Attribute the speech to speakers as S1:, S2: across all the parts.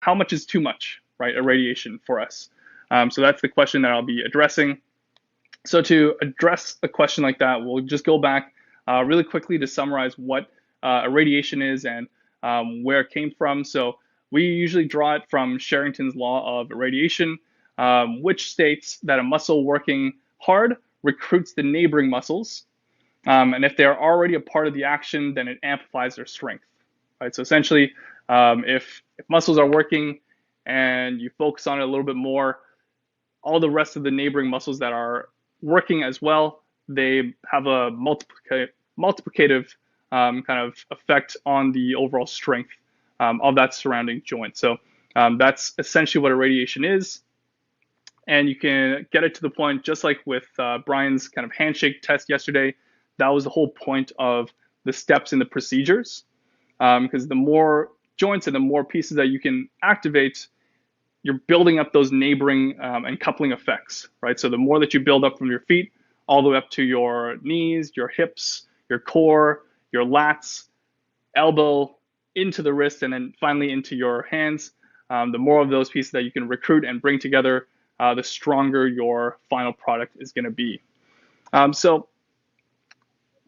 S1: how much is too much, right? Irradiation for us. So that's the question that I'll be addressing. So to address a question like that, we'll just go back really quickly to summarize what irradiation is and where it came from. So we usually draw it from Sherrington's law of irradiation, which states that a muscle working hard recruits the neighboring muscles, and if they're already a part of the action, then it amplifies their strength. Right. So essentially, if muscles are working and you focus on it a little bit more, all the rest of the neighboring muscles that are working as well, they have a multiplicative kind of effect on the overall strength of that surrounding joint. So that's essentially what irradiation is. And you can get it to the point, just like with Brian's kind of handshake test yesterday. That was the whole point of the steps in the procedures, because the more joints and the more pieces that you can activate, you're building up those neighboring and coupling effects, right? So the more that you build up from your feet all the way up to your knees, your hips, your core, your lats, elbow, into the wrist, and then finally into your hands, the more of those pieces that you can recruit and bring together, the stronger your final product is going to be. So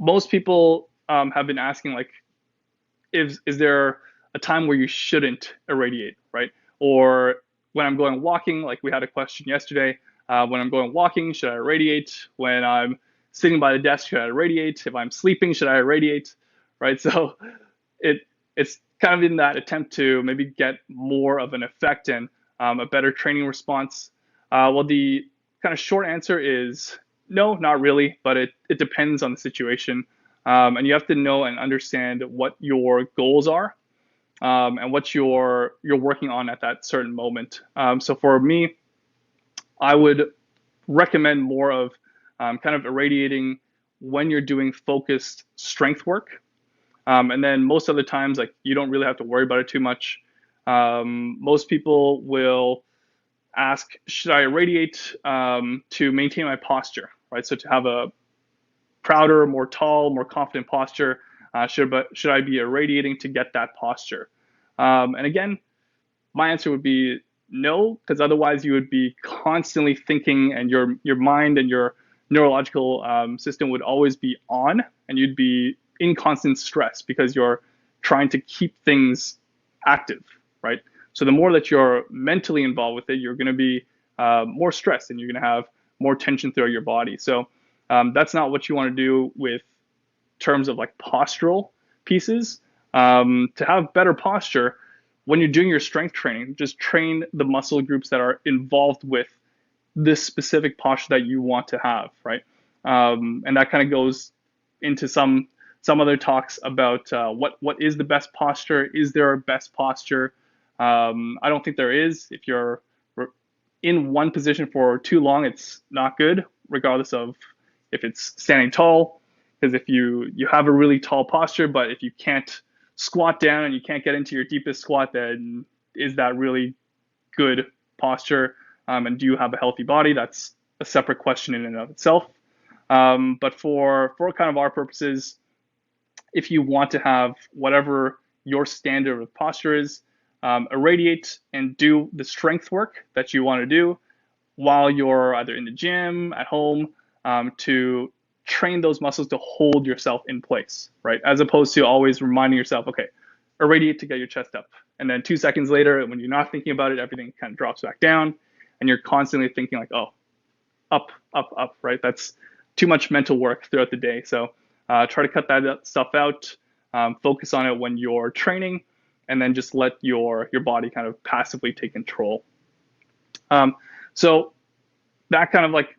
S1: most people have been asking, like, is there a time where you shouldn't irradiate, right? Or when I'm going walking, like we had a question yesterday, when I'm going walking, should I irradiate? When I'm sitting by the desk, should I irradiate? If I'm sleeping, should I irradiate? Right? So it's kind of in that attempt to maybe get more of an effect and a better training response. Well, the kind of short answer is no, not really, but it depends on the situation. And you have to know and understand what your goals are, and what you're working on at that certain moment. So for me, I would recommend more of kind of irradiating when you're doing focused strength work. And then most other times, like, you don't really have to worry about it too much. Most people will ask, should I irradiate to maintain my posture, right? So to have a prouder, more tall, more confident posture, should I be irradiating to get that posture? And again, my answer would be no, because otherwise you would be constantly thinking, and your mind and your neurological system would always be on, and you'd be in constant stress because you're trying to keep things active, right? So the more that you're mentally involved with it, you're going to be more stressed, and you're going to have more tension throughout your body. So that's not what you want to do with terms of like postural pieces. To have better posture, when you're doing your strength training, just train the muscle groups that are involved with this specific posture that you want to have, right? And that kind of goes into some other talks about what is the best posture. Is there a best posture? I don't think there is. If you're in one position for too long, it's not good, regardless of if it's standing tall. Because if you have a really tall posture, but if you can't squat down and you can't get into your deepest squat, then is that really good posture? And do you have a healthy body? That's a separate question in and of itself. But for kind of our purposes, if you want to have whatever your standard of posture is, irradiate and do the strength work that you want to do while you're either in the gym, at home, to train those muscles to hold yourself in place, right? As opposed to always reminding yourself, okay, irradiate to get your chest up. And then 2 seconds later, when you're not thinking about it, everything kind of drops back down, and you're constantly thinking like, oh, up, up, up, right? That's too much mental work throughout the day. So try to cut that stuff out. Focus on it when you're training, and then just let your body kind of passively take control. So that kind of like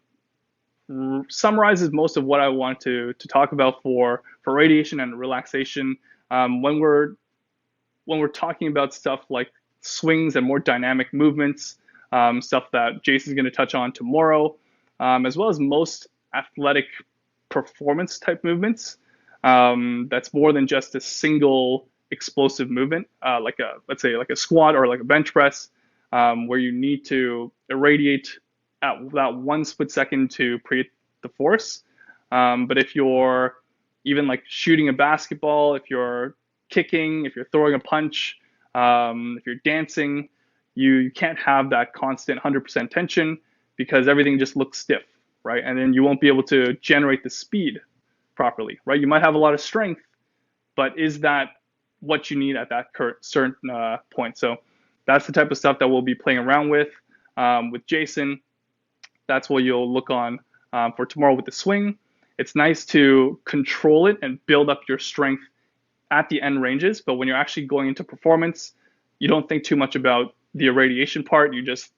S1: summarizes most of what I want to talk about for radiation and relaxation. When we're talking about stuff like swings and more dynamic movements, stuff that Jason's going to touch on tomorrow, as well as most athletic performance type movements. That's more than just a single explosive movement, like let's say like a squat or like a bench press, where you need to irradiate at that 1 split second to create the force. But if you're even like shooting a basketball, if you're kicking, if you're throwing a punch, if you're dancing, you can't have that constant 100% tension because everything just looks stiff, right? And then you won't be able to generate the speed properly, right? You might have a lot of strength, but is that what you need at that certain point? So that's the type of stuff that we'll be playing around with Jason. That's what you'll look on for tomorrow with the swing. It's nice to control it and build up your strength at the end ranges, but when you're actually going into performance, you don't think too much about the irradiation part. You just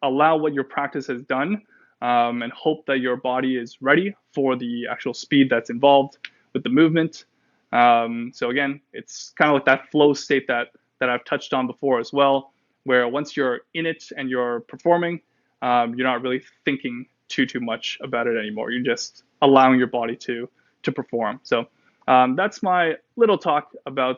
S1: allow what your practice has done and hope that your body is ready for the actual speed that's involved with the movement. So again, it's kind of like that flow state that I've touched on before as well, where once you're in it and you're performing, you're not really thinking too much about it anymore. You're just allowing your body to perform. So that's my little talk about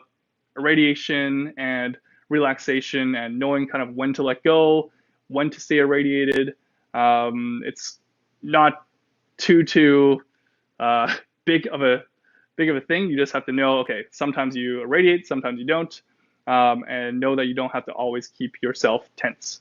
S1: irradiation and relaxation and knowing kind of when to let go, when to stay irradiated. It's not too big of a thing. You just have to know, okay, sometimes you irradiate, sometimes you don't, and know that you don't have to always keep yourself tense.